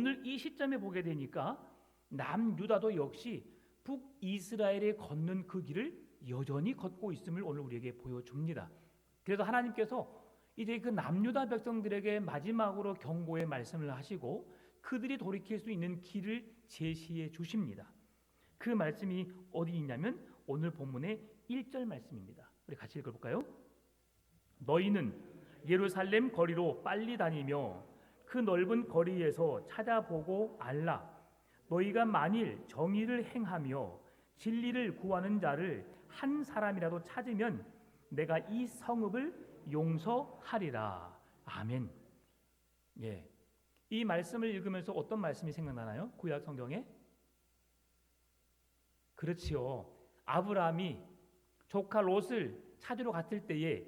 오늘 이 시점에 보게 되니까 남유다도 역시 북이스라엘에 걷는 그 길을 여전히 걷고 있음을 오늘 우리에게 보여줍니다. 그래서 하나님께서 이제 그 남유다 백성들에게 마지막으로 경고의 말씀을 하시고 그들이 돌이킬 수 있는 길을 제시해 주십니다. 그 말씀이 어디 있냐면 오늘 본문의 1절 말씀입니다. 우리 같이 읽어볼까요? 너희는 예루살렘 거리로 빨리 다니며 그 넓은 거리에서 찾아보고 알라. 너희가 만일 정의를 행하며 진리를 구하는 자를 한 사람이라도 찾으면 내가 이 성읍을 용서하리라. 아멘. 예. 이 말씀을 읽으면서 어떤 말씀이 생각나나요? 구약 성경에? 그렇지요. 아브라함이 조카 롯을 찾으러 갔을 때에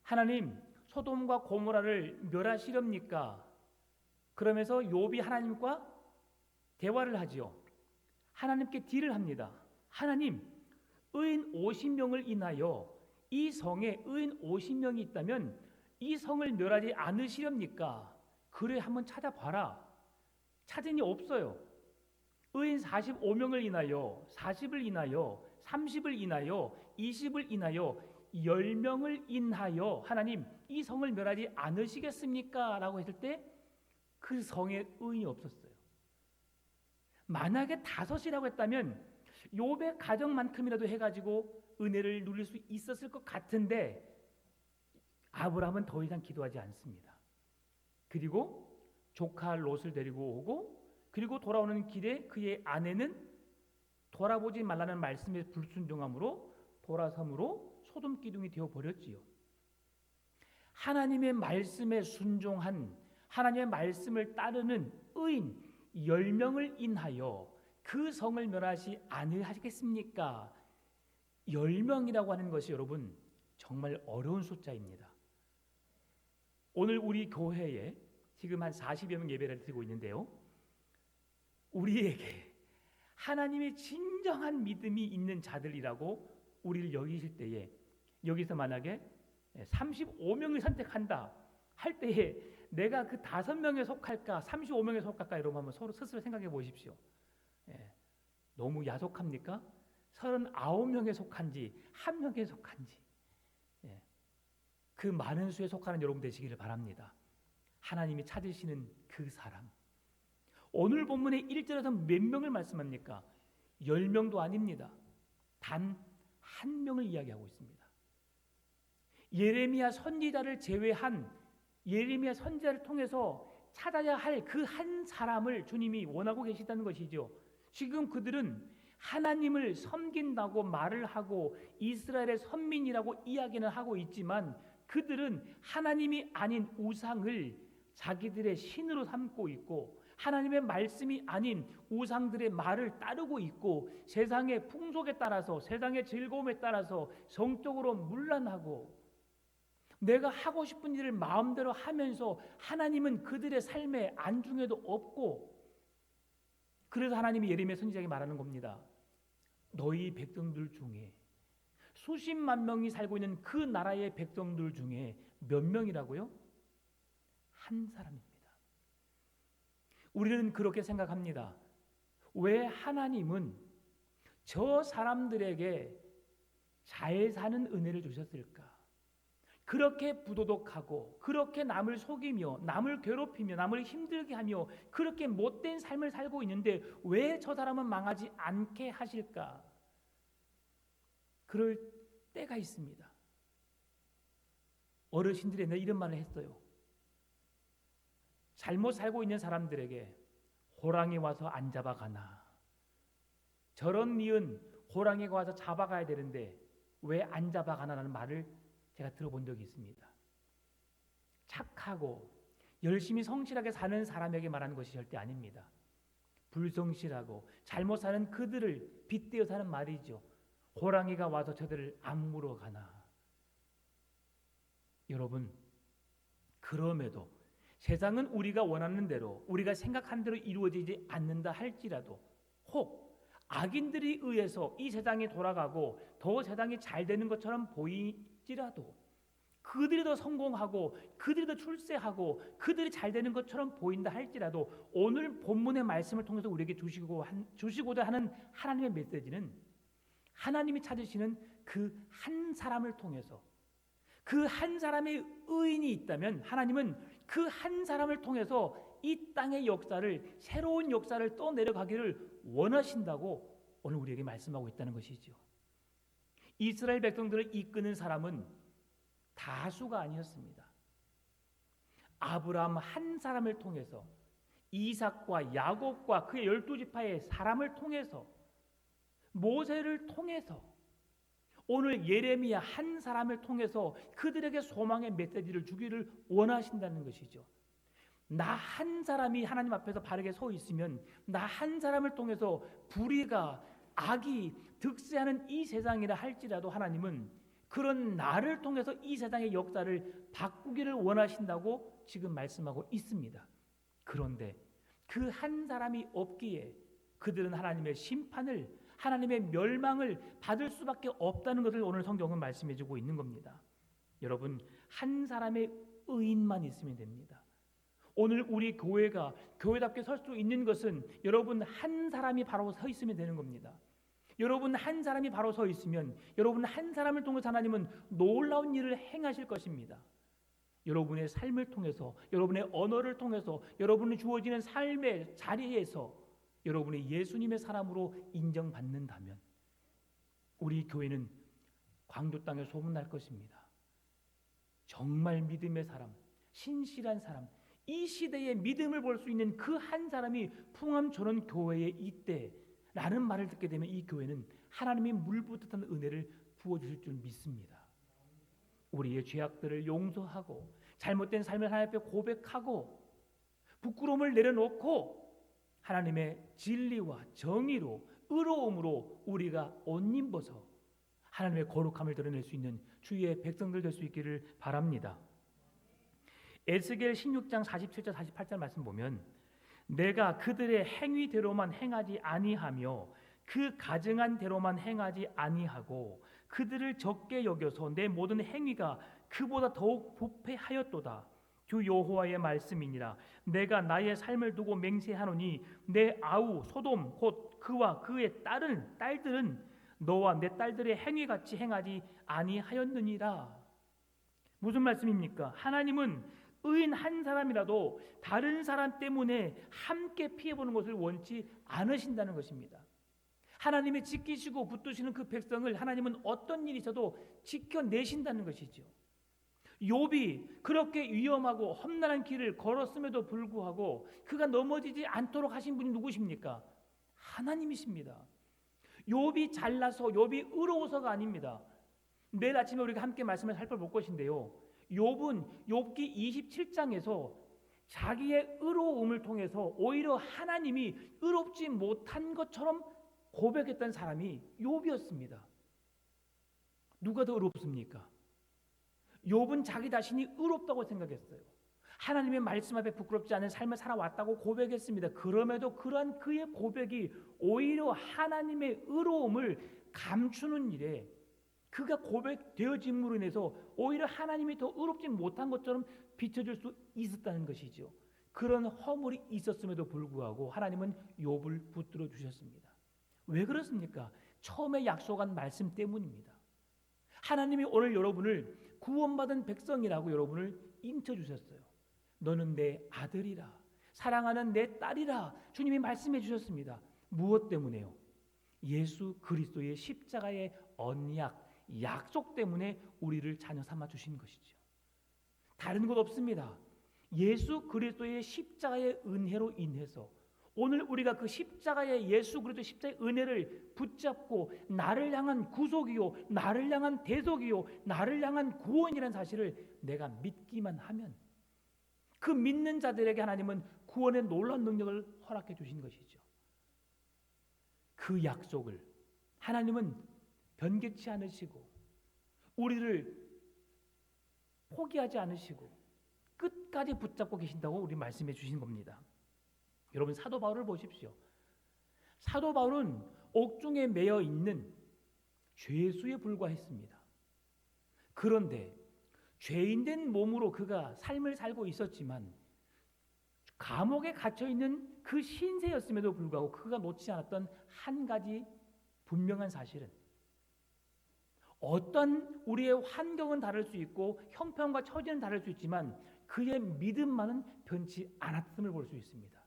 하나님 소돔과 고모라를 멸하시렵니까? 그러면서 욥이 하나님과 대화를 하지요. 하나님께 딜을 합니다. 하나님, 의인 50명을 인하여 이 성에 의인 50명이 있다면 이 성을 멸하지 않으시렵니까? 그래 한번 찾아봐라. 찾으니 없어요. 의인 45명을 인하여 40을 인하여 30을 인하여 20을 인하여 10명을 인하여 하나님 이 성을 멸하지 않으시겠습니까? 라고 했을 때 그 성에 의인이 없었어요. 만약에 5이라고 했다면 욥의 가정만큼이라도 해가지고 은혜를 누릴 수 있었을 것 같은데 아브라함은 더 이상 기도하지 않습니다. 그리고 조카 롯을 데리고 오고 그리고 돌아오는 길에 그의 아내는 돌아보지 말라는 말씀에 불순종함으로 돌아섬으로 소돔 기둥이 되어버렸지요. 하나님의 말씀에 순종한 하나님의 말씀을 따르는 의인 10명을 인하여 그 성을 멸하지 않으시겠습니까? 10명이라고 하는 것이 여러분 정말 어려운 숫자입니다. 오늘 우리 교회에 지금 한 40여 명 예배를 드리고 있는데요. 우리에게 하나님의 진정한 믿음이 있는 자들이라고 우리를 여기실 때에 여기서 만약에 35명을 선택한다 할 때에 내가 그 5명에 속할까 35명에 속할까 여러분 한번 서로 스스로 생각해 보십시오. 너무 야속합니까? 39명에 속한지 1명에 속한지 그 많은 수에 속하는 여러분 되시기를 바랍니다. 하나님이 찾으시는 그 사람. 오늘 본문의 1절에서 몇 명을 말씀합니까? 10명도 아닙니다. 단 1명을 이야기하고 있습니다. 예레미야 선지자를 제외한 예레미야 선지자를 통해서 찾아야 할 그 한 사람을 주님이 원하고 계시다는 것이죠. 지금 그들은 하나님을 섬긴다고 말을 하고 이스라엘의 선민이라고 이야기는 하고 있지만 그들은 하나님이 아닌 우상을 자기들의 신으로 삼고 있고 하나님의 말씀이 아닌 우상들의 말을 따르고 있고 세상의 풍속에 따라서 세상의 즐거움에 따라서 성적으로 문란하고 내가 하고 싶은 일을 마음대로 하면서 하나님은 그들의 삶에 안중에도 없고 그래서 하나님이 예레미야 선지자에게 말하는 겁니다. 너희 백성들 중에 수십만 명이 살고 있는 그 나라의 백성들 중에 몇 명이라고요? 한 사람입니다. 우리는 그렇게 생각합니다. 왜 하나님은 저 사람들에게 잘 사는 은혜를 주셨을까? 그렇게 부도덕하고 그렇게 남을 속이며 남을 괴롭히며 남을 힘들게 하며 그렇게 못된 삶을 살고 있는데 왜 저 사람은 망하지 않게 하실까? 그럴 때가 있습니다. 어르신들이 내 이런 말을 했어요. 잘못 살고 있는 사람들에게 호랑이 와서 안 잡아가나. 저런 니은 호랑이가 와서 잡아가야 되는데 왜 안 잡아가나라는 말을 제가 들어본 적이 있습니다. 착하고 열심히 성실하게 사는 사람에게 말하는 것이 절대 아닙니다. 불성실하고 잘못 사는 그들을 빗대어서 하는 말이죠. 호랑이가 와서 저들을 안 물어가나. 여러분, 그럼에도 세상은 우리가 원하는 대로 우리가 생각한 대로 이루어지지 않는다 할지라도 혹 악인들이 의해서 이 세상이 돌아가고 더 세상이 잘 되는 것처럼 보이지라도 그들이 더 성공하고 그들이 더 출세하고 그들이 잘 되는 것처럼 보인다 할지라도 오늘 본문의 말씀을 통해서 우리에게 주시고자 하는 하나님의 메시지는 하나님이 찾으시는 그 한 사람을 통해서, 그 한 사람의 의인이 있다면 하나님은 그 한 사람을 통해서 이 땅의 역사를, 새로운 역사를 떠내려가기를 원하신다고 오늘 우리에게 말씀하고 있다는 것이죠. 이스라엘 백성들을 이끄는 사람은 다수가 아니었습니다. 아브라함 한 사람을 통해서, 이삭과 야곱과 그의 12지파의 사람을 통해서, 모세를 통해서, 오늘 예레미야 한 사람을 통해서 그들에게 소망의 메시지를 주기를 원하신다는 것이죠. 나 한 사람이 하나님 앞에서 바르게 서 있으면 나 한 사람을 통해서 불의가, 악이 득세하는 이 세상이라 할지라도 하나님은 그런 나를 통해서 이 세상의 역사를 바꾸기를 원하신다고 지금 말씀하고 있습니다. 그런데 그 한 사람이 없기에 그들은 하나님의 심판을, 하나님의 멸망을 받을 수밖에 없다는 것을 오늘 성경은 말씀해 주고 있는 겁니다. 여러분, 한 사람의 의인만 있으면 됩니다. 오늘 우리 교회가 교회답게 설 수 있는 것은 여러분 한 사람이 바로 서 있으면 되는 겁니다. 여러분 한 사람이 바로 서 있으면 여러분 한 사람을 통해서 하나님은 놀라운 일을 행하실 것입니다. 여러분의 삶을 통해서, 여러분의 언어를 통해서, 여러분이 주어지는 삶의 자리에서 여러분이 예수님의 사람으로 인정받는다면 우리 교회는 광주 땅에 소문날 것입니다. 정말 믿음의 사람, 신실한 사람, 이 시대의 믿음을 볼 수 있는 그 한 사람이 풍암전원 교회에 있대라는 말을 듣게 되면 이 교회는 하나님이 물붓듯한 은혜를 부어주실 줄 믿습니다. 우리의 죄악들을 용서하고 잘못된 삶을 하나님 앞에 고백하고 부끄러움을 내려놓고 하나님의 진리와 정의로, 의로움으로 우리가 옷 입어서 하나님의 거룩함을 드러낼 수 있는 주의 백성들 될 수 있기를 바랍니다. 에스겔 16장 47절 48절 말씀 보면 내가 그들의 행위대로만 행하지 아니하며 그 가증한 대로만 행하지 아니하고 그들을 적게 여겨서 내 모든 행위가 그보다 더욱 부패하였도다. 주 여호와의 말씀이니라. 내가 나의 삶을 두고 맹세하노니 내 아우 소돔 곧 그와 그의 딸들은 너와 내 딸들의 행위같이 행하지 아니하였느니라. 무슨 말씀입니까? 하나님은 의인 한 사람이라도 다른 사람 때문에 함께 피해보는 것을 원치 않으신다는 것입니다. 하나님이 지키시고 붙드시는 그 백성을 하나님은 어떤 일이 있어도 지켜내신다는 것이죠. 욥이 그렇게 위험하고 험난한 길을 걸었음에도 불구하고 그가 넘어지지 않도록 하신 분이 누구십니까? 하나님이십니다. 욥이 잘나서, 욥이 의로워서가 아닙니다. 내일 아침에 우리가 함께 말씀을 살펴볼 것인데요, 욥은 욥기 27장에서 자기의 의로움을 통해서 오히려 하나님이 의롭지 못한 것처럼 고백했던 사람이 욥이었습니다. 누가 더 의롭습니까? 욥은 자기 자신이 의롭다고 생각했어요. 하나님의 말씀 앞에 부끄럽지 않은 삶을 살아왔다고 고백했습니다. 그럼에도 그러한 그의 고백이 오히려 하나님의 의로움을 감추는 일에 그가 고백되어짐으로 인해서 오히려 하나님이 더 의롭지 못한 것처럼 비춰질 수 있었다는 것이죠. 그런 허물이 있었음에도 불구하고 하나님은 욥을 붙들어 주셨습니다. 왜 그렇습니까? 처음에 약속한 말씀 때문입니다. 하나님이 오늘 여러분을 구원받은 백성이라고 여러분을 인쳐주셨어요. 너는 내 아들이라, 사랑하는 내 딸이라 주님이 말씀해 주셨습니다. 무엇 때문에요? 예수 그리스도의 십자가의 언약, 약속 때문에 우리를 자녀 삼아 주신 것이죠. 다른 것 없습니다. 예수 그리스도의 십자가의 은혜로 인해서 오늘 우리가 그 십자가의 예수 그리스도의 십자가의 은혜를 붙잡고 나를 향한 구속이요, 나를 향한 대속이요, 나를 향한 구원이라는 사실을 내가 믿기만 하면 그 믿는 자들에게 하나님은 구원의 놀라운 능력을 허락해 주신 것이죠. 그 약속을 하나님은 변개치 않으시고 우리를 포기하지 않으시고 끝까지 붙잡고 계신다고 우리 말씀해 주신 겁니다. 여러분, 사도 바울을 보십시오. 사도 바울은 옥중에 매여 있는 죄수에 불과했습니다. 그런데 죄인된 몸으로 그가 삶을 살고 있었지만 감옥에 갇혀 있는 그 신세였음에도 불구하고 그가 놓지 않았던 한 가지 분명한 사실은, 어떤 우리의 환경은 다를 수 있고 형편과 처지는 다를 수 있지만 그의 믿음만은 변치 않았음을 볼 수 있습니다.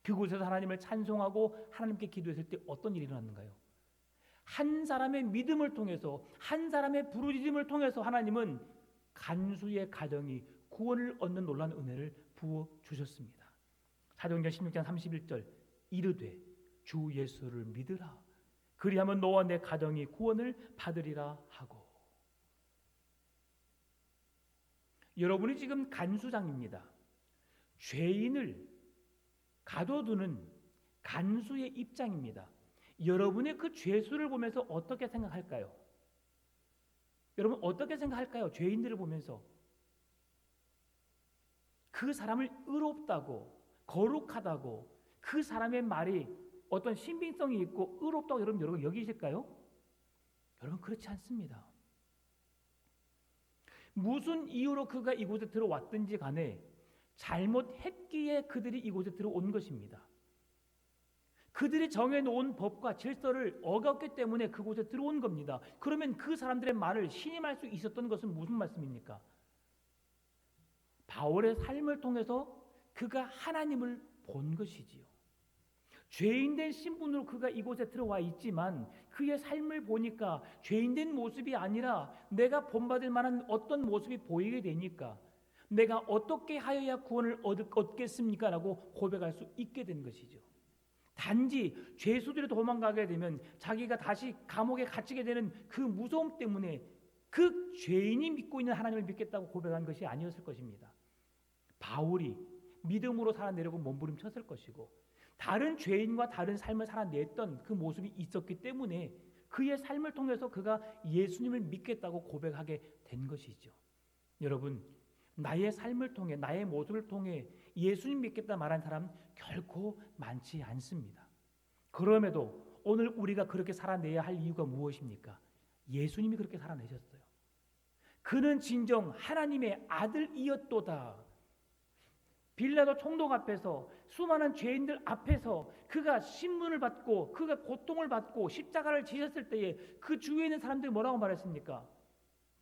그곳에서 하나님을 찬송하고 하나님께 기도했을 때 어떤 일이 일어났는가요? 한 사람의 믿음을 통해서, 한 사람의 부르짖음을 통해서 하나님은 간수의 가정이 구원을 얻는 놀라운 은혜를 부어 주셨습니다. 사도행전 16장 31절, 이르되 주 예수를 믿으라, 그리하면 너와 내 가정이 구원을 받으리라 하고. 여러분이 지금 간수장입니다. 죄인을 가둬두는 간수의 입장입니다. 여러분의 그 죄수를 보면서 어떻게 생각할까요? 여러분 어떻게 생각할까요? 죄인들을 보면서 그 사람을 의롭다고, 거룩하다고, 그 사람의 말이 어떤 신빙성이 있고 의롭다고 여러분 여기실까요? 여러분 그렇지 않습니다. 무슨 이유로 그가 이곳에 들어왔든지 간에 잘못했기에 그들이 이곳에 들어온 것입니다. 그들이 정해놓은 법과 질서를 어겼기 때문에 그곳에 들어온 겁니다. 그러면 그 사람들의 말을 신임할 수 있었던 것은 무슨 말씀입니까? 바울의 삶을 통해서 그가 하나님을 본 것이지요. 죄인된 신분으로 그가 이곳에 들어와 있지만 그의 삶을 보니까 죄인된 모습이 아니라 내가 본받을 만한 어떤 모습이 보이게 되니까 내가 어떻게 하여야 구원을 얻겠습니까? 라고 고백할 수 있게 된 것이죠. 단지 죄수들이 도망가게 되면 자기가 다시 감옥에 갇히게 되는 그 무서움 때문에 그 죄인이 믿고 있는 하나님을 믿겠다고 고백한 것이 아니었을 것입니다. 바울이 믿음으로 살아내려고 몸부림쳤을 것이고 다른 죄인과 다른 삶을 살아냈던 그 모습이 있었기 때문에 그의 삶을 통해서 그가 예수님을 믿겠다고 고백하게 된 것이죠. 여러분, 나의 삶을 통해, 나의 모습을 통해 예수님 믿겠다 말한 사람 결코 많지 않습니다. 그럼에도 오늘 우리가 그렇게 살아내야 할 이유가 무엇입니까? 예수님이 그렇게 살아내셨어요. 그는 진정 하나님의 아들이었도다. 빌라도 총독 앞에서, 수많은 죄인들 앞에서 그가 신문을 받고 그가 고통을 받고 십자가를 지셨을 때에 그 주위에 있는 사람들이 뭐라고 말했습니까?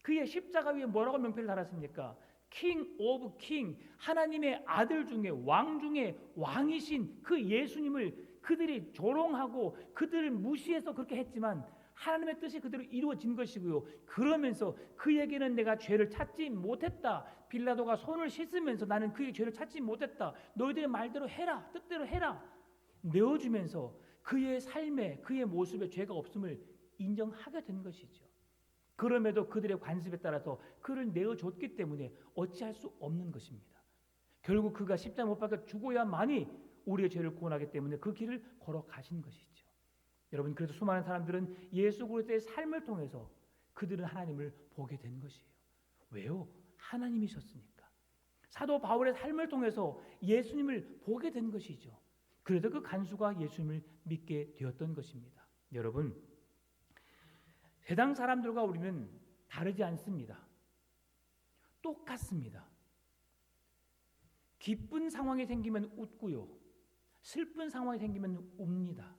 그의 십자가 위에 뭐라고 명패를 달았습니까? 킹 오브 킹, 하나님의 아들 중에 왕 중에 왕이신 그 예수님을 그들이 조롱하고 그들을 무시해서 그렇게 했지만 하나님의 뜻이 그대로 이루어진 것이고요. 그러면서 그에게는 내가 죄를 찾지 못했다. 빌라도가 손을 씻으면서 나는 그의 죄를 찾지 못했다. 너희들의 말대로 해라. 뜻대로 해라. 내어주면서 그의 삶에, 그의 모습에 죄가 없음을 인정하게 된 것이죠. 그럼에도 그들의 관습에 따라서 그를 내어줬기 때문에 어찌할 수 없는 것입니다. 결국 그가 십자가 못 박혀 죽어야만이 우리의 죄를 구원하기 때문에 그 길을 걸어가신 것이죠. 여러분, 그래서 수많은 사람들은 예수 그리스도의 삶을 통해서 그들은 하나님을 보게 된 것이에요. 왜요? 하나님이셨으니까. 사도 바울의 삶을 통해서 예수님을 보게 된 것이죠. 그래서 그 간수가 예수님을 믿게 되었던 것입니다. 여러분, 세상 사람들과 우리는 다르지 않습니다. 똑같습니다. 기쁜 상황이 생기면 웃고요. 슬픈 상황이 생기면 웁니다.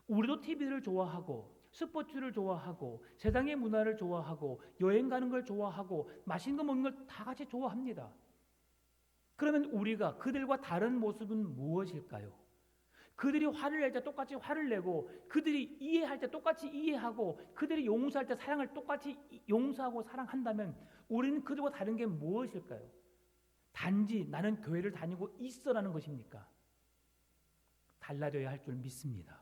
우리도 TV를 좋아하고 스포츠를 좋아하고 세상의 문화를 좋아하고 여행 가는 걸 좋아하고 맛있는 거 먹는 걸 다 같이 좋아합니다. 그러면 우리가 그들과 다른 모습은 무엇일까요? 그들이 화를 낼 때 똑같이 화를 내고 그들이 이해할 때 똑같이 이해하고 그들이 용서할 때 사랑을 똑같이 용서하고 사랑한다면 우리는 그들과 다른 게 무엇일까요? 단지 나는 교회를 다니고 있어라는 것입니까? 달라져야 할 줄 믿습니다.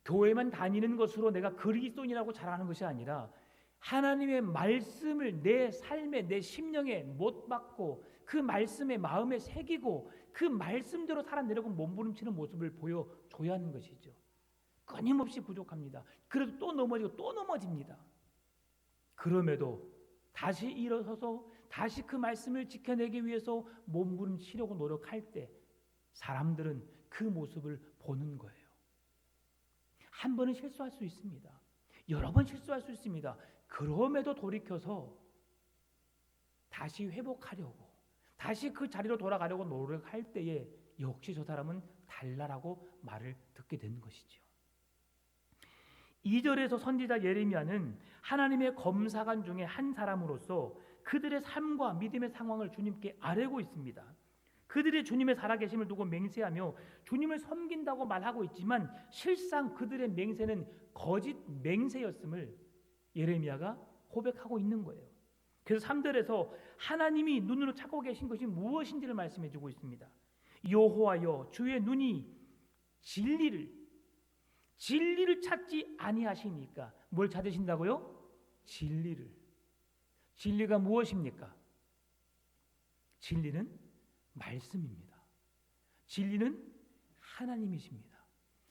교회만 다니는 것으로 내가 그리스도인이라고 자랑하는 것이 아니라 하나님의 말씀을 내 삶에, 내 심령에 못 박고 그 말씀에 마음에 새기고 그 말씀대로 살아내려고 몸부림치는 모습을 보여줘야 하는 것이죠. 끊임없이 부족합니다. 그래도 또 넘어지고 또 넘어집니다. 그럼에도 다시 일어서서 다시 그 말씀을 지켜내기 위해서 몸부림치려고 노력할 때 사람들은 그 모습을 보는 거예요. 한 번은 실수할 수 있습니다. 여러 번 실수할 수 있습니다. 그럼에도 돌이켜서 다시 회복하려고, 다시 그 자리로 돌아가려고 노력할 때에 역시 저 사람은 달라라고 말을 듣게 되는 것이죠. 2절에서 선지자 예레미야는 하나님의 검사관 중에 한 사람으로서 그들의 삶과 믿음의 상황을 주님께 아뢰고 있습니다. 그들이 주님의 살아계심을 두고 맹세하며 주님을 섬긴다고 말하고 있지만 실상 그들의 맹세는 거짓 맹세였음을 예레미야가 고백하고 있는 거예요. 그래서 3절에서 하나님이 눈으로 찾고 계신 것이 무엇인지를 말씀해 주고 있습니다. 여호와여, 주의 눈이 진리를 찾지 아니하시니까. 뭘 찾으신다고요? 진리를. 진리가 무엇입니까? 진리는 말씀입니다. 진리는 하나님이십니다.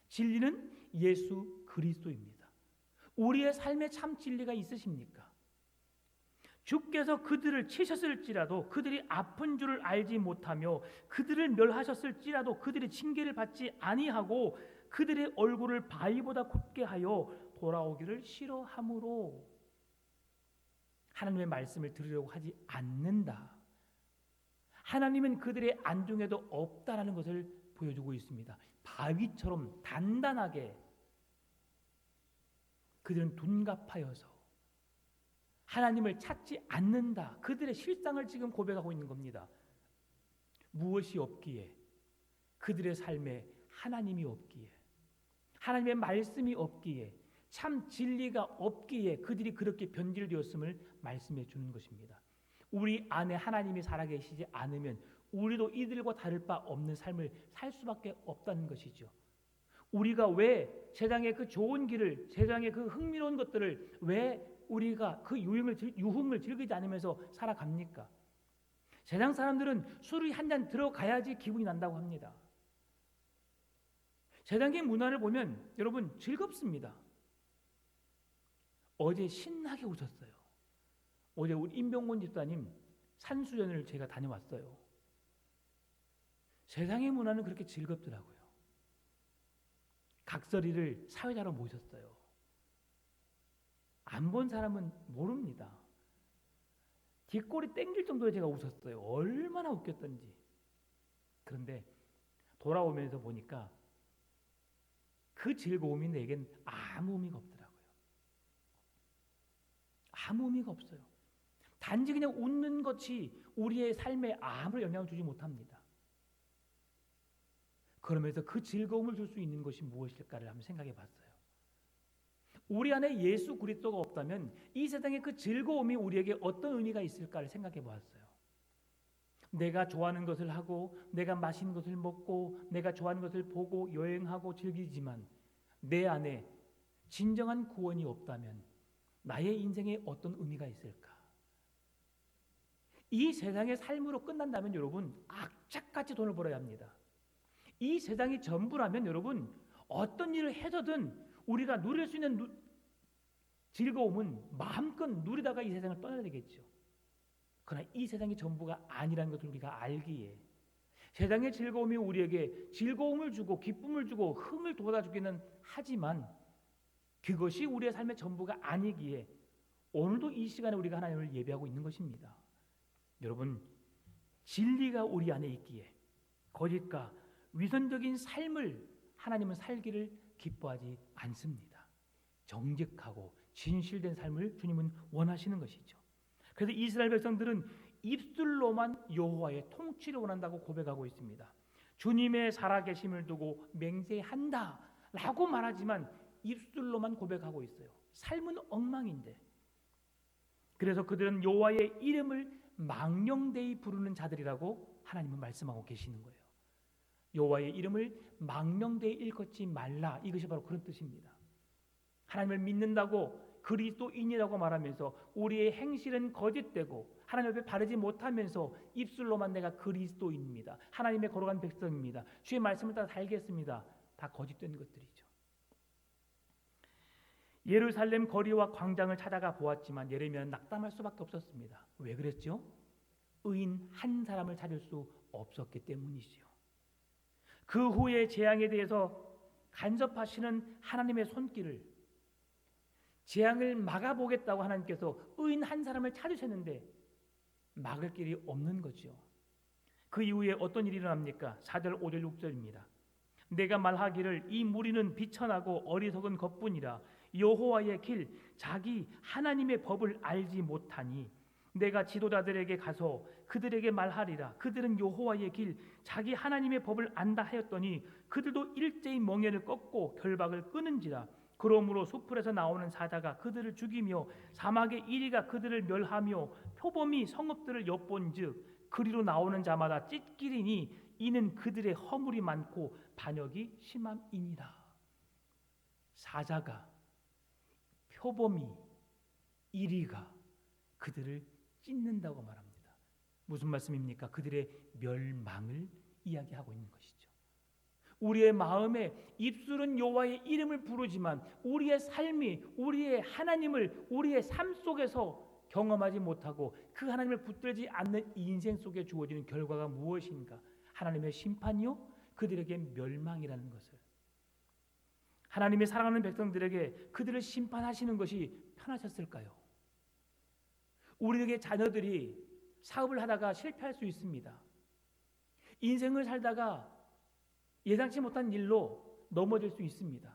진리는 예수 그리스도입니다. 우리의 삶에 참 진리가 있으십니까? 주께서 그들을 치셨을지라도 그들이 아픈 줄을 알지 못하며 그들을 멸하셨을지라도 그들이 징계를 받지 아니하고 그들의 얼굴을 바위보다 굳게 하여 돌아오기를 싫어함으로 하나님의 말씀을 들으려고 하지 않는다. 하나님은 그들의 안중에도 없다라는 것을 보여주고 있습니다. 바위처럼 단단하게 그들은 둔갑하여서 하나님을 찾지 않는다. 그들의 실상을 지금 고백하고 있는 겁니다. 무엇이 없기에? 그들의 삶에 하나님이 없기에, 하나님의 말씀이 없기에, 참 진리가 없기에 그들이 그렇게 변질되었음을 말씀해 주는 것입니다. 우리 안에 하나님이 살아계시지 않으면 우리도 이들과 다를 바 없는 삶을 살 수밖에 없다는 것이죠. 우리가 왜 세상의 그 좋은 길을, 세상의 그 흥미로운 것들을 왜 우리가 그 유흥을 즐기지 않으면서 살아갑니까? 세상 사람들은 술이 한 잔 들어가야지 기분이 난다고 합니다. 세상의 문화를 보면 여러분 즐겁습니다. 어제 신나게 웃었어요. 어제 우리 임병곤 집사님 산수연을 제가 다녀왔어요. 세상의 문화는 그렇게 즐겁더라고요. 각설이를 사회자로 모셨어요. 안 본 사람은 모릅니다. 뒷골이 땡길 정도로 제가 웃었어요. 얼마나 웃겼던지. 그런데 돌아오면서 보니까 그 즐거움이 내겐 아무 의미가 없더라고요. 아무 의미가 없어요. 단지 그냥 웃는 것이 우리의 삶에 아무런 영향을 주지 못합니다. 그러면서 그 즐거움을 줄 수 있는 것이 무엇일까를 한번 생각해 봤어요. 우리 안에 예수 그리스도가 없다면 이 세상의 그 즐거움이 우리에게 어떤 의미가 있을까를 생각해 보았어요. 내가 좋아하는 것을 하고 내가 맛있는 것을 먹고 내가 좋아하는 것을 보고 여행하고 즐기지만 내 안에 진정한 구원이 없다면 나의 인생에 어떤 의미가 있을까? 이 세상의 삶으로 끝난다면 여러분 악착같이 돈을 벌어야 합니다. 이 세상이 전부라면 여러분 어떤 일을 해서든 우리가 누릴 수 있는 즐거움은 마음껏 누리다가 이 세상을 떠나야 되겠죠. 그러나 이 세상이 전부가 아니라는 것을 우리가 알기에 세상의 즐거움이 우리에게 즐거움을 주고 기쁨을 주고 흥을 돋아주기는 하지만 그것이 우리의 삶의 전부가 아니기에 오늘도 이 시간에 우리가 하나님을 예배하고 있는 것입니다. 여러분 진리가 우리 안에 있기에 거짓과 위선적인 삶을 하나님은 살기를 기뻐하지 않습니다. 정직하고 진실된 삶을 주님은 원하시는 것이죠. 그래서 이스라엘 백성들은 입술로만 여호와의 통치를 원한다고 고백하고 있습니다. 주님의 살아계심을 두고 맹세한다 라고 말하지만 입술로만 고백하고 있어요. 삶은 엉망인데. 그래서 그들은 여호와의 이름을 망령되이 부르는 자들이라고 하나님은 말씀하고 계시는 거예요. 여호와의 이름을 망령되이 일컫지 말라. 이것이 바로 그런 뜻입니다. 하나님을 믿는다고 그리스도인이라고 말하면서 우리의 행실은 거짓되고 하나님 앞에 바르지 못하면서 입술로만 내가 그리스도인입니다. 하나님의 거룩한 백성입니다. 주의 말씀을 따라 살겠습니다. 다 거짓된 것들이죠. 예루살렘 거리와 광장을 찾아가 보았지만 예레미야는 낙담할 수밖에 없었습니다. 왜 그랬죠? 의인 한 사람을 찾을 수 없었기 때문이지요. 그 후에 재앙에 대해서 간섭하시는 하나님의 손길을 재앙을 막아보겠다고 하나님께서 의인 한 사람을 찾으셨는데 막을 길이 없는 거죠. 그 이후에 어떤 일이 일어납니까? 4절, 5절, 6절입니다. 내가 말하기를 이 무리는 비천하고 어리석은 것뿐이라 여호와의 길 자기 하나님의 법을 알지 못하니 내가 지도자들에게 가서 그들에게 말하리라. 그들은 여호와의 길 자기 하나님의 법을 안다 하였더니 그들도 일제히 멍에를 꺾고 결박을 끊은지라. 그러므로 숲풀에서 나오는 사자가 그들을 죽이며 사막의 이리가 그들을 멸하며 표범이 성읍들을 엿본즉 그리로 나오는 자마다 찢기리니 이는 그들의 허물이 많고 반역이 심함이니라. 사자가, 표범이, 이리가 그들을 찢는다고 말합니다. 무슨 말씀입니까? 그들의 멸망을 이야기하고 있는 것이죠. 우리의 마음에 입술은 여호와의 이름을 부르지만 우리의 삶이 우리의 하나님을 우리의 삶 속에서 경험하지 못하고 그 하나님을 붙들지 않는 인생 속에 주어지는 결과가 무엇인가? 하나님의 심판이요? 그들에게 멸망이라는 것을. 하나님의 사랑하는 백성들에게 그들을 심판하시는 것이 편하셨을까요? 우리에게 자녀들이 사업을 하다가 실패할 수 있습니다. 인생을 살다가 예상치 못한 일로 넘어질 수 있습니다.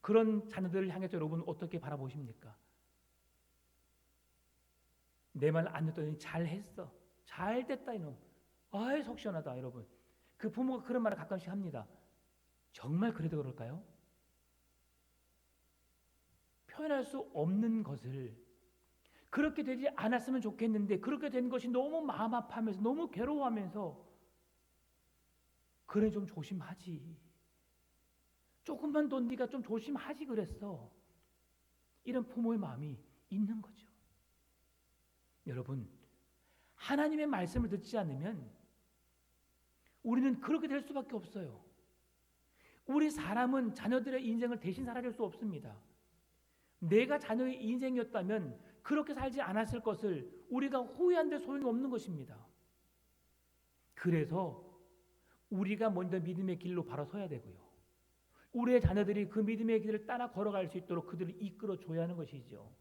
그런 자녀들을 향해서 여러분 어떻게 바라보십니까? 내 말 안 듣더니 잘했어, 잘됐다 이놈, 아이 속 시원하다. 여러분, 그 부모가 그런 말을 가끔씩 합니다. 정말 그래도 그럴까요? 표현할 수 없는 것을 그렇게 되지 않았으면 좋겠는데 그렇게 된 것이 너무 마음 아파하면서 너무 괴로워하면서 그래 좀 조심하지, 조금만 더 네가 좀 조심하지 그랬어. 이런 부모의 마음이 있는 거죠. 여러분, 하나님의 말씀을 듣지 않으면 우리는 그렇게 될 수밖에 없어요. 우리 사람은 자녀들의 인생을 대신 살아낼 수 없습니다. 내가 자녀의 인생이었다면 그렇게 살지 않았을 것을 우리가 후회한데 소용이 없는 것입니다. 그래서 우리가 먼저 믿음의 길로 바로 서야 되고요. 우리의 자녀들이 그 믿음의 길을 따라 걸어갈 수 있도록 그들을 이끌어 줘야 하는 것이죠.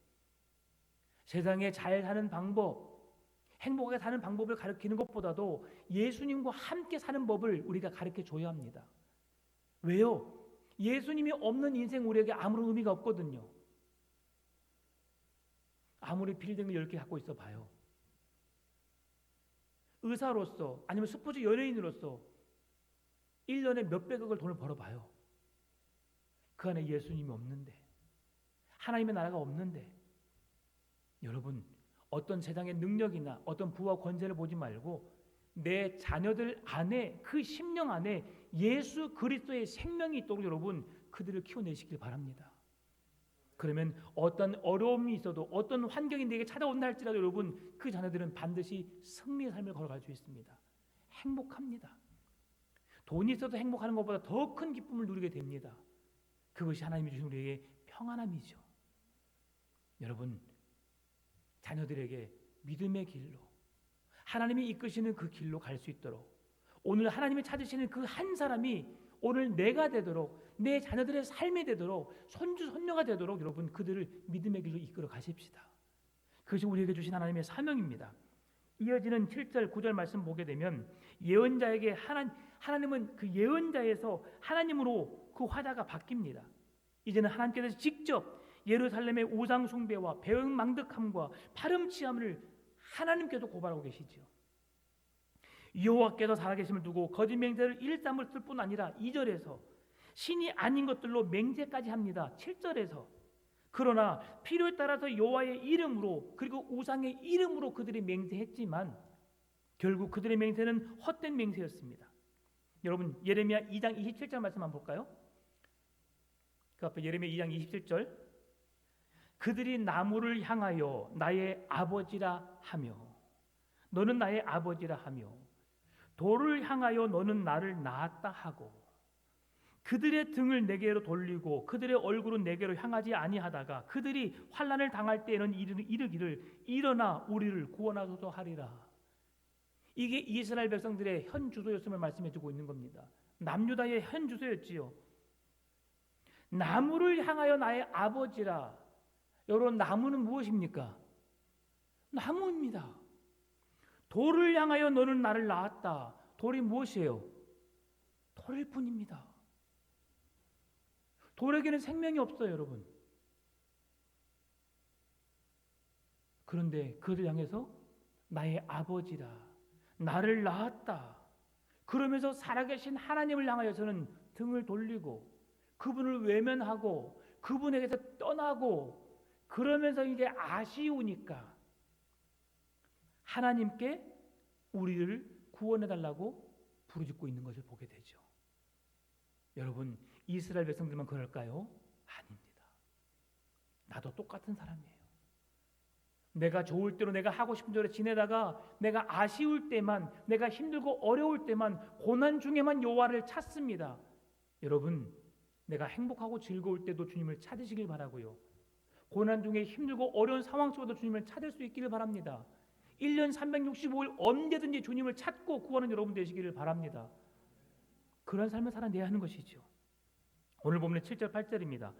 세상에 잘 사는 방법, 행복하게 사는 방법을 가르치는 것보다도 예수님과 함께 사는 법을 우리가 가르쳐 줘야 합니다. 왜요? 예수님이 없는 인생 우리에게 아무런 의미가 없거든요. 아무리 빌딩을 10개 갖고 있어 봐요. 의사로서 아니면 스포츠 연예인으로서 1년에 몇백억을 돈을 벌어봐요. 그 안에 예수님이 없는데, 하나님의 나라가 없는데, 여러분, 어떤 세상의 능력이나 어떤 부와 권세를 보지 말고 내 자녀들 안에, 그 심령 안에 예수 그리스도의 생명이 있도록 여러분 그들을 키워내시길 바랍니다. 그러면 어떤 어려움이 있어도 어떤 환경이 내게 찾아온다 할지라도 여러분 그 자녀들은 반드시 승리의 삶을 걸어갈 수 있습니다. 행복합니다. 돈이 있어도 행복하는 것보다 더 큰 기쁨을 누리게 됩니다. 그것이 하나님이 주신 우리에게 평안함이죠. 여러분, 자녀들에게 믿음의 길로, 하나님이 이끄시는 그 길로 갈 수 있도록, 오늘 하나님이 찾으시는 그 한 사람이 오늘 내가 되도록, 내 자녀들의 삶이 되도록, 손주 손녀가 되도록 여러분 그들을 믿음의 길로 이끌어 가십시다. 그것이 우리에게 주신 하나님의 사명입니다. 이어지는 7절 9절 말씀 보게 되면 예언자에게 하나님은 그 예언자에서 하나님으로 그 화자가 바뀝니다. 이제는 하나님께서 직접 예루살렘의 우상 숭배와 배은망덕함과 파렴치함을 하나님께서 고발하고 계시죠. 여호와께서 살아계심을 두고 거짓 맹세를 일삼을 쓸 뿐 아니라 2절에서 신이 아닌 것들로 맹세까지 합니다. 7절에서 그러나 필요에 따라서 여호와의 이름으로 그리고 우상의 이름으로 그들이 맹세했지만 결국 그들의 맹세는 헛된 맹세였습니다. 여러분 예레미야 2장 27절 말씀 한번 볼까요? 그 앞에 예레미야 2장 27절 그들이 나무를 향하여 나의 아버지라 하며 너는 나의 아버지라 하며 돌을 향하여 너는 나를 낳았다 하고 그들의 등을 내게로 돌리고 그들의 얼굴은 내게로 향하지 아니하다가 그들이 환난을 당할 때에는 이르기를 일어나 우리를 구원하소서 하리라. 이게 이스라엘 백성들의 현 주소였음을 말씀해 주고 있는 겁니다. 남유다의 현 주소였지요. 나무를 향하여 나의 아버지라 여러분, 나무는 무엇입니까? 나무입니다. 돌을 향하여 너는 나를 낳았다. 돌이 무엇이에요? 돌일 뿐입니다. 돌에게는 생명이 없어요, 여러분. 그런데 그를 향해서 나의 아버지라, 나를 낳았다, 그러면서 살아계신 하나님을 향하여서는 등을 돌리고 그분을 외면하고 그분에게서 떠나고, 그러면서 이제 아쉬우니까 하나님께 우리를 구원해달라고 부르짖고 있는 것을 보게 되죠. 여러분, 이스라엘 백성들만 그럴까요? 아닙니다. 나도 똑같은 사람이에요. 내가 좋을 대로 내가 하고 싶은 대로 지내다가 내가 아쉬울 때만, 내가 힘들고 어려울 때만, 고난 중에만 여호와를 찾습니다. 여러분, 내가 행복하고 즐거울 때도 주님을 찾으시길 바라고요. 고난 중에 힘들고 어려운 상황 속에도 주님을 찾을 수 있기를 바랍니다. 1년 365일 언제든지 주님을 찾고 구하는 여러분 되시기를 바랍니다. 그런 삶을 살아내야 하는 것이죠. 오늘 보면 7절 8절입니다.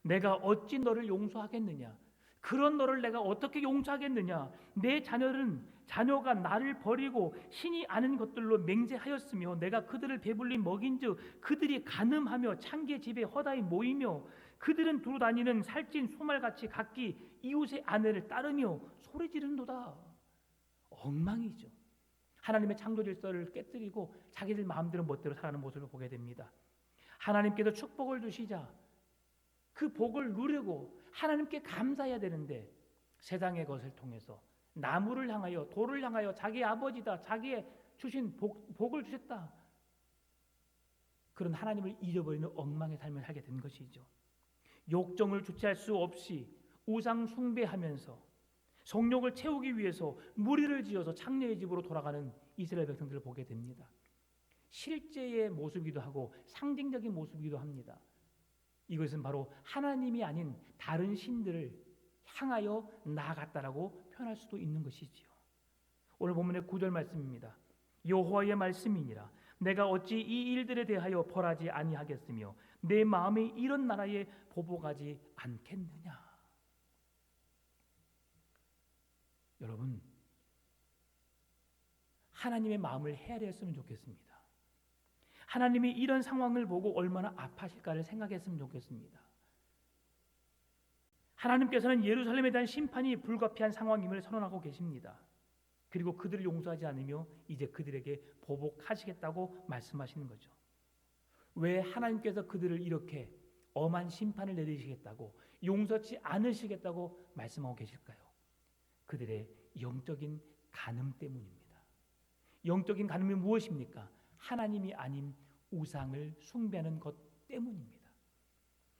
내가 어찌 너를 용서하겠느냐? 그런 너를 내가 어떻게 용서하겠느냐? 내 자녀가 나를 버리고 신이 아는 것들로 맹세하였으며 내가 그들을 배불리 먹인즉 그들이 간음하며 창기의 집에 허다히 모이며 그들은 두루 다니는 살찐 소말같이 각기 이웃의 아내를 따르며 소리 지른도다. 엉망이죠. 하나님의 창조 질서를 깨뜨리고 자기들 마음대로 멋대로 살아가는 모습을 보게 됩니다. 하나님께서 축복을 주시자 그 복을 누리고 하나님께 감사해야 되는데 세상의 것을 통해서 나무를 향하여, 돌을 향하여 자기 아버지다, 자기의 주신 복을 주셨다, 그런 하나님을 잊어버리는 엉망의 삶을 살게 된 것이죠. 욕정을 주체할 수 없이 우상 숭배하면서 성욕을 채우기 위해서 무리를 지어서 창녀의 집으로 돌아가는 이스라엘 백성들을 보게 됩니다. 실제의 모습이기도 하고 상징적인 모습이기도 합니다. 이것은 바로 하나님이 아닌 다른 신들을 향하여 나아갔다라고 표현할 수도 있는 것이지요. 오늘 본문의 9절 말씀입니다. 여호와의 말씀이니라. 내가 어찌 이 일들에 대하여 벌하지 아니하겠으며 내 마음이 이런 나라에 보복하지 않겠느냐. 여러분, 하나님의 마음을 헤아렸으면 좋겠습니다. 하나님이 이런 상황을 보고 얼마나 아파하실까를 생각했으면 좋겠습니다. 하나님께서는 예루살렘에 대한 심판이 불가피한 상황임을 선언하고 계십니다. 그리고 그들을 용서하지 않으며 이제 그들에게 보복하시겠다고 말씀하시는 거죠. 왜 하나님께서 그들을 이렇게 엄한 심판을 내리시겠다고, 용서치 않으시겠다고 말씀하고 계실까요? 그들의 영적인 간음 때문입니다. 영적인 간음이 무엇입니까? 하나님이 아닌 우상을 숭배하는 것 때문입니다.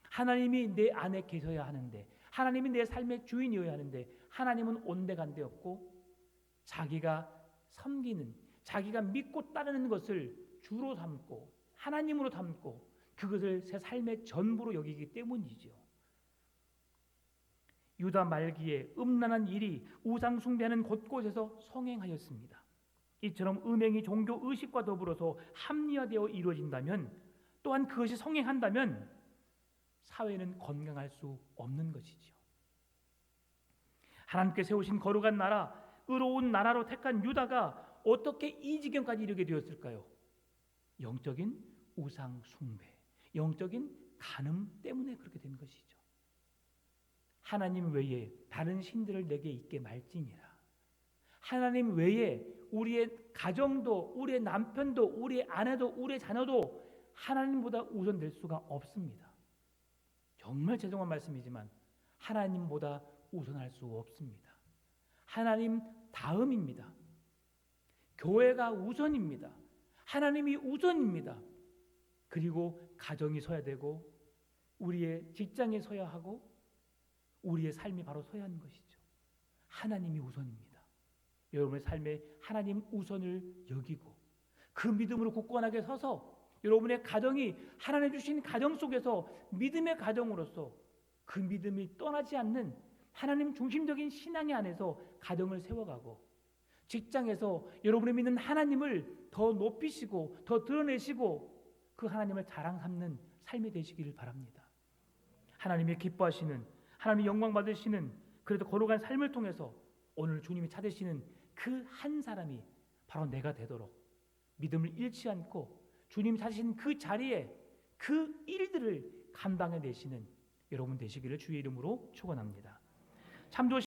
하나님이 내 안에 계셔야 하는데, 하나님이 내 삶의 주인이어야 하는데 하나님은 온데간데 없고 자기가 섬기는, 자기가 믿고 따르는 것을 주로 삼고 하나님으로 삼고 그것을 새 삶의 전부로 여기기 때문이죠. 유다 말기에 음란한 일이 우상 숭배하는 곳곳에서 성행하였습니다. 이처럼 음행이 종교 의식과 더불어서 합리화되어 이루어진다면, 또한 그것이 성행한다면 사회는 건강할 수 없는 것이죠. 하나님께 세우신 거룩한 나라, 의로운 나라로 택한 유다가 어떻게 이 지경까지 이르게 되었을까요? 영적인 우상 숭배, 영적인 간음 때문에 그렇게 된 것이죠. 하나님 외에 다른 신들을 내게 있게 말지니라. 하나님 외에 우리의 가정도, 우리의 남편도, 우리의 아내도, 우리의 자녀도 하나님보다 우선될 수가 없습니다. 정말 죄송한 말씀이지만 하나님보다 우선할 수 없습니다. 하나님 다음입니다. 교회가 우선입니다. 하나님이 우선입니다. 그리고 가정이 서야 되고 우리의 직장에 서야 하고 우리의 삶이 바로 서야 하는 것이죠. 하나님이 우선입니다. 여러분의 삶에 하나님 우선을 여기고 그 믿음으로 굳건하게 서서 여러분의 가정이 하나님 주신 가정 속에서 믿음의 가정으로서 그 믿음이 떠나지 않는 하나님 중심적인 신앙의 안에서 가정을 세워가고, 직장에서 여러분이 믿는 하나님을 더 높이시고 더 드러내시고 그 하나님을 자랑 삼는 삶이 되시기를 바랍니다. 하나님이 기뻐하시는, 하나님 영광 받으시는 그래도 걸어간 삶을 통해서 오늘 주님이 찾으시는 그 한 사람이 바로 내가 되도록 믿음을 잃지 않고 주님 찾으신 그 자리에 그 일들을 감당해 내시는 여러분 되시기를 주의 이름으로 축원합니다. 참 좋으신